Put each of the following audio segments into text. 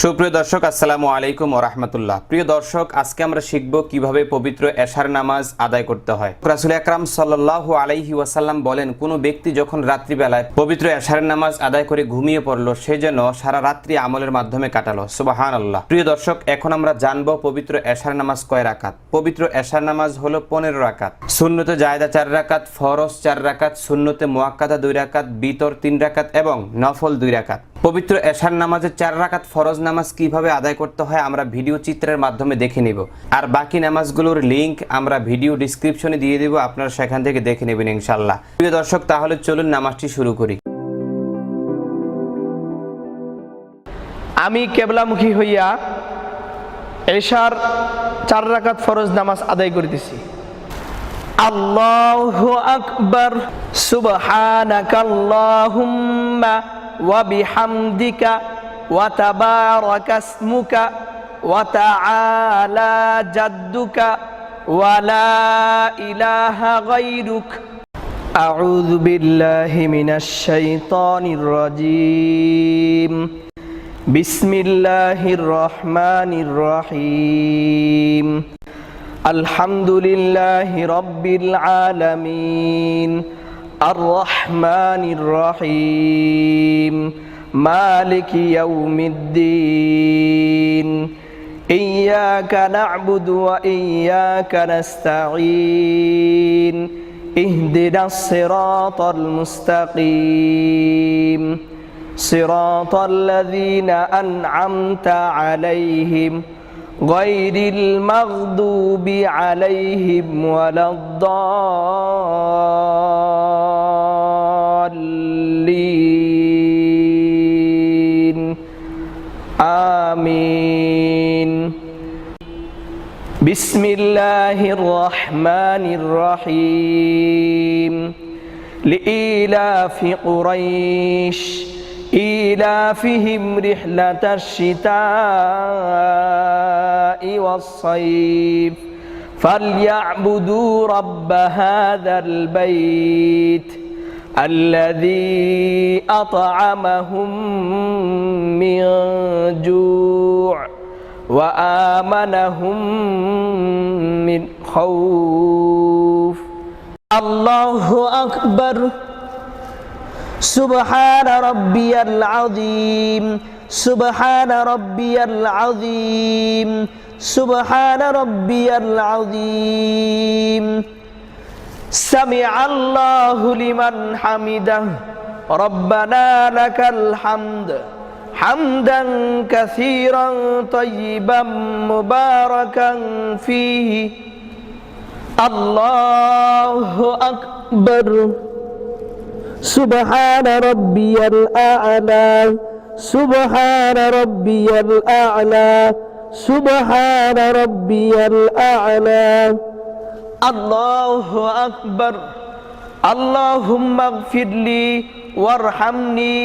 সুপ্রিয় দর্শক, আসসালামু আলাইকুম ওয়া রাহমাতুল্লাহ। প্রিয় দর্শক, আজকে আমরা শিখব কিভাবে পবিত্র এশার নামাজ আদায় করতে হয়। রাসূল আকরাম সাল্লাল্লাহু আলাইহি ওয়াসাল্লাম বলেন, কোনো ব্যক্তি যখন রাত্রিবেলায় পবিত্র এশার নামাজ আদায় করে ঘুমিয়ে পড়ল, সে যেন সারা রাত্রি আমলের মাধ্যমে কাটালো। সুবহানাল্লাহ। প্রিয় দর্শক, এখন আমরা জানব পবিত্র এশার নামাজ কয় রাকাত। পবিত্র এশার নামাজ হলো 15 রাকাত। সুন্নতে জায়েদা 4 রাকাত, ফরজ 4 রাকাত, সুন্নতে মুআক্কাদা 2 রাকাত, বিতর 3 রাকাত এবং নফল 2 রাকাত। পবিত্র এশার নামাজের 4 রাকাত ফরজ নামাজ কিভাবে আদায় করতে হয় আমরা ভিডিও চিত্রের মাধ্যমে দেখে নিব, আর বাকি নামাজগুলোর লিংক আমরা ভিডিও ডিসক্রিপশনে দিয়ে দেব, আপনারা সেখান থেকে দেখে নেবেন ইনশাআল্লাহ। প্রিয় দর্শক, তাহলে চলুন নামাজটি শুরু করি। আমি কেবলামুখী হইয়া এশার 4 রাকাত ফরজ নামাজ আদায় করিতেছি। আল্লাহু আকবার, সুবহানাকাল্লাহুম্মা ওয়া বিহামদিকা ওয়া তাবারাকা ইসমুকা ওয়া তাআলা জাদ্দুকা ওয়া লা ইলাহা গায়রুক। আউযু বিল্লাহি মিনাশ শাইতানির রাজীম। বিসমিল্লাহির রহমানির রহিম। আলহামদুলিল্লাহি রাব্বিল আলামিন, আর রহমানির রহিম, মালিকি ইয়াউমিদ্দিন। ইয়্যাকা না'বুদু ওয়া ইয়্যাকা নাস্তাঈন। ইহদিনাস সিরাতাল মুস্তাকিম, সিরাতাল লাযীনা আন'আমতা আলাইহিম গায়রিল মাগদুবি আলাইহিম ওয়ালাদ-দাল্লিন। আমিন। বিসমিল্লাহির রহমানির রহিম। লিইলাফি কুরাইশ إيلافهم رحلة الشتاء والصيف فليعبدوا رب هذا البيت الذي أطعمهم من جوع وآمنهم من خوف. الله أكبر. سبحان ربي العظيم، سبحان ربي العظيم، سبحان ربي العظيم. سمع الله لمن حمده، ربنا لك الحمد حمدا كثيرا طيبا مباركا فيه. الله أكبر. سبحان ربي الأعلى، سبحان ربي الأعلى، سبحان ربي الأعلى. الله أكبر. اللهم اغفر لي وارحمني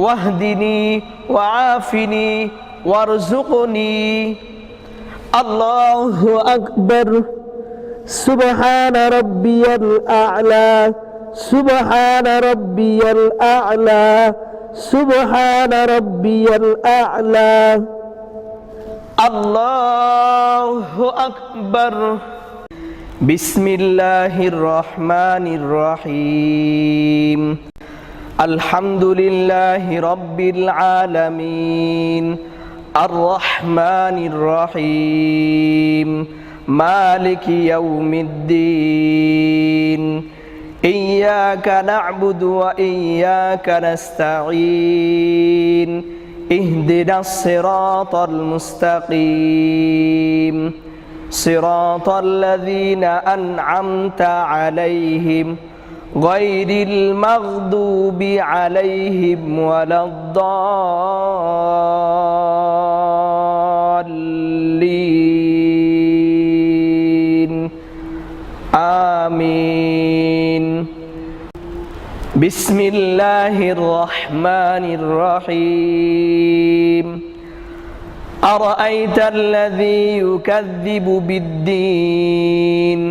واهدني وعافني وارزقني. الله أكبر. سبحان ربي الأعلى، سبحان ربي الأعلى، سبحان ربي الأعلى. الله أكبر. بسم الله الرحمن الرحيم. الحمد لله رب العالمين، الرحمن الرحيم، مالك يوم الدين. إياك نعبد وإياك نستعين. اهدنا الصراط المستقيم، صراط الذين أنعمت عليهم غير المغضوب عليهم ولا الضالين. آمين. بسم الله الرحمن الرحيم. أرأيت الذي يكذب بالدين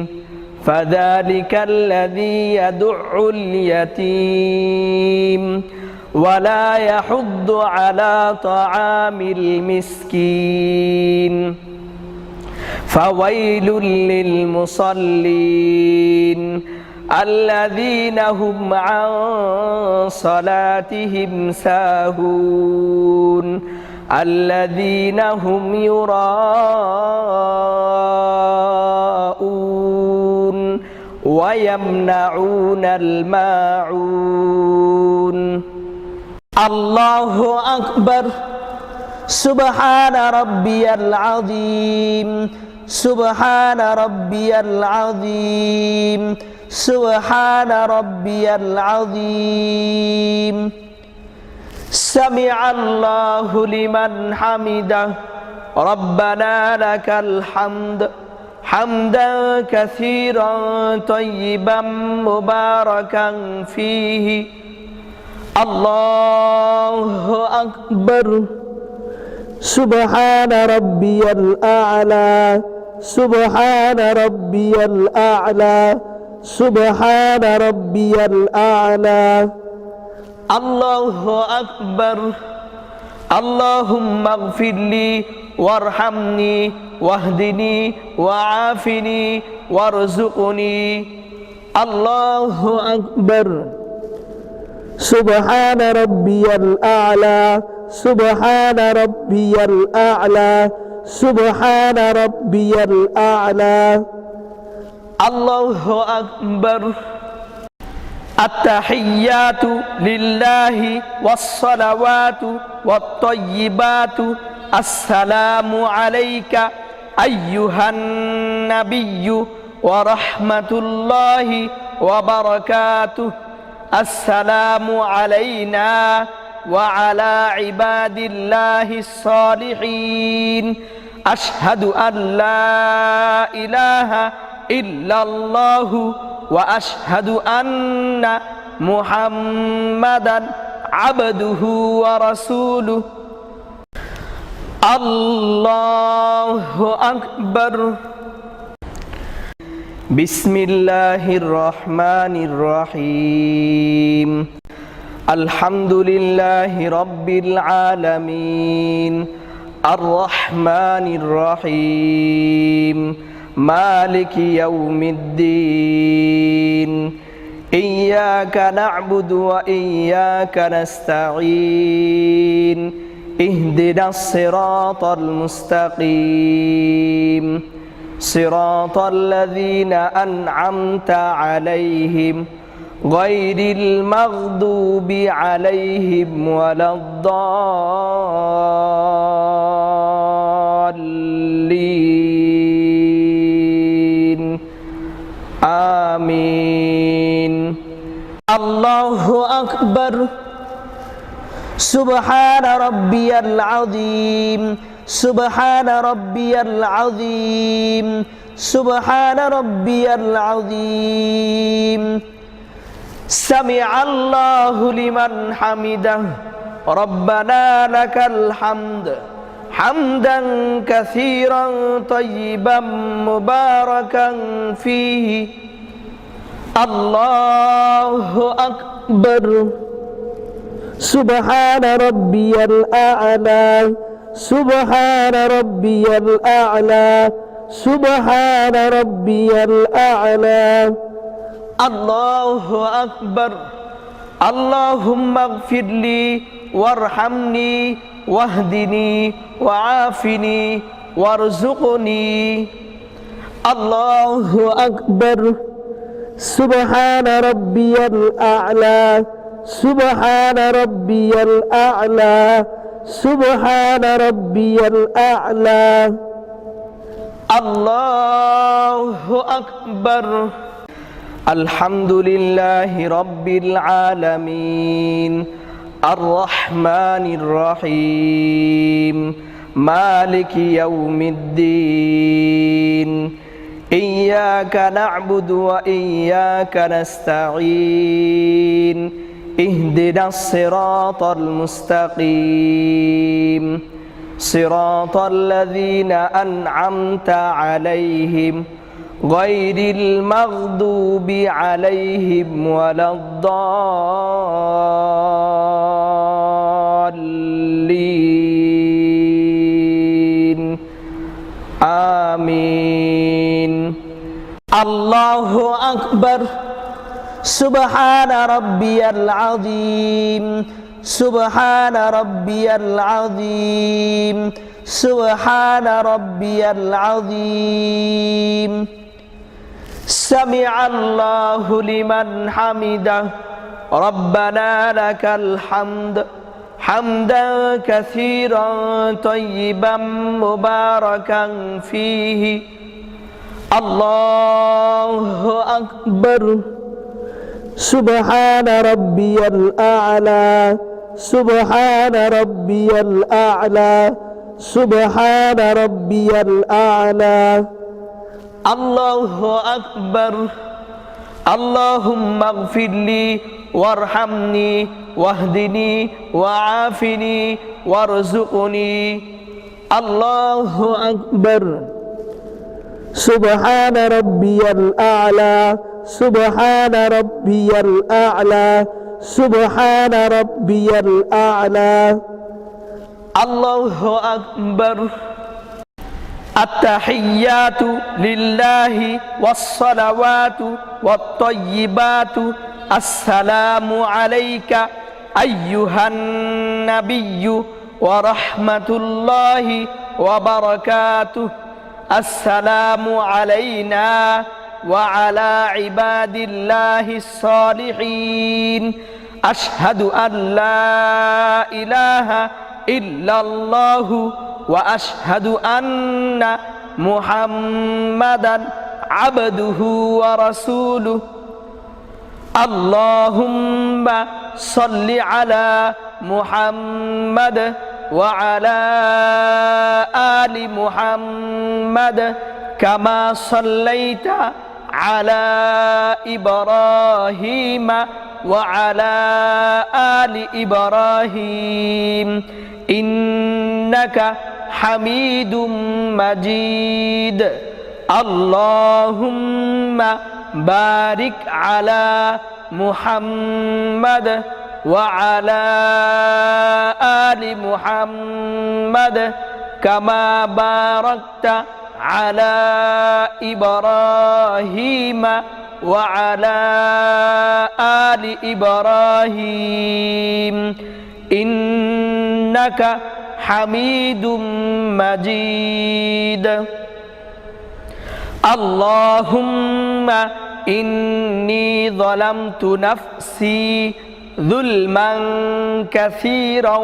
فذلك الذي يدع اليتيم ولا يحض على طعام المسكين فويل للمصلين الذين هم عن صلاتهم ساهون الذين هم يراءون ويمنعون الماعون الله أكبر سبحان ربي العظيم سبحان ربي العظيم سبحان ربي العظيم سمع الله لمن حمده ربنا لك الحمد حمدا كثيرا طيبا مباركا فيه الله أكبر سبحان ربي الأعلى سبحان ربي الأعلى سبحان ربي الأعلى الله أكبر اللهم اغفر لي وارحمني واهدني وعافني وارزقني الله أكبر سبحان ربي الأعلى سبحان ربي الأعلى سبحان ربي الأعلى الله أكبر التحيات لله والصلوات والطيبات السلام عليك أيها النبي ورحمة الله وبركاته السلام علينا وعلى عباد الله الصالحين أشهد أن لا إله إلا الله وأشهد أن محمدا عبده ورسوله الله أكبر بسم الله الرحمن الرحيم الحمد لله رب العالمين الرحمن الرحيم مالك يوم الدين إياك نعبد وإياك نستعين اهدنا الصراط المستقيم صراط الذين أنعمت عليهم غير المغضوب عليهم ولا الضالين آمين الله أكبر سبحان ربي العظيم سبحان ربي العظيم سبحان ربي العظيم سمع الله لمن حمده ربنا لك الحمد حمدا كثيرا طيبا مباركا فيه الله أكبر سبحان ربي الأعلى سبحان ربي الأعلى سبحان ربي الأعلى الله أكبر اللهم اغفر لي وارحمني واهدني وعافني وارزقني الله أكبر سبحان ربي الأعلى سبحان ربي الأعلى سبحان ربي الأعلى الله أكبر الحمد لله رب العالمين الرحمن الرحيم مالك يوم الدين إياك نعبد وإياك نستعين اهدنا الصراط المستقيم صراط الذين أنعمت عليهم غير المغضوب عليهم ولا الضالين الضالين آمين الله أكبر سبحان ربي العظيم سبحان ربي العظيم سبحان ربي العظيم سمع الله لمن حمده ربنا لك الحمد حمدا كثيرا طيبا مباركا فيه الله أكبر سبحان ربي الأعلى سبحان ربي الأعلى سبحان ربي الأعلى الله أكبر اللهم اغفر لي وارحمني واهدني وعافني وارزقني الله أكبر سبحان ربي الأعلى سبحان ربي الأعلى سبحان ربي الأعلى الله أكبر التحيات لله والصلوات والطيبات السلام عليك أيها النبي ورحمة الله وبركاته السلام علينا وعلى عباد الله الصالحين أشهد أن لا إله إلا الله وأشهد أن محمدا عبده ورسوله اللهم صل على محمد وعلى آل محمد كما صليت على إبراهيم وعلى آل إبراهيم إنك حميد مجيد اللهم بارك على محمد وعلى آل محمد كما باركت على إبراهيم وعلى آل إبراهيم إنك حميد مجيد اللهم إني ظلمت نفسي ظلما كثيرا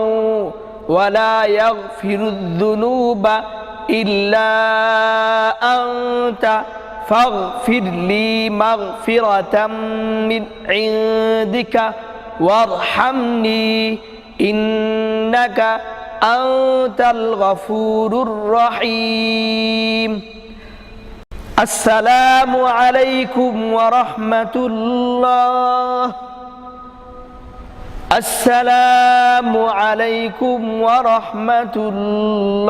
ولا يغفر الذنوب إلا أنت فاغفر لي مغفرة من عندك وارحمني إنك أنت الغفور الرحيم السلام عليكم ورحمة الله السلام عليكم ورحمة الله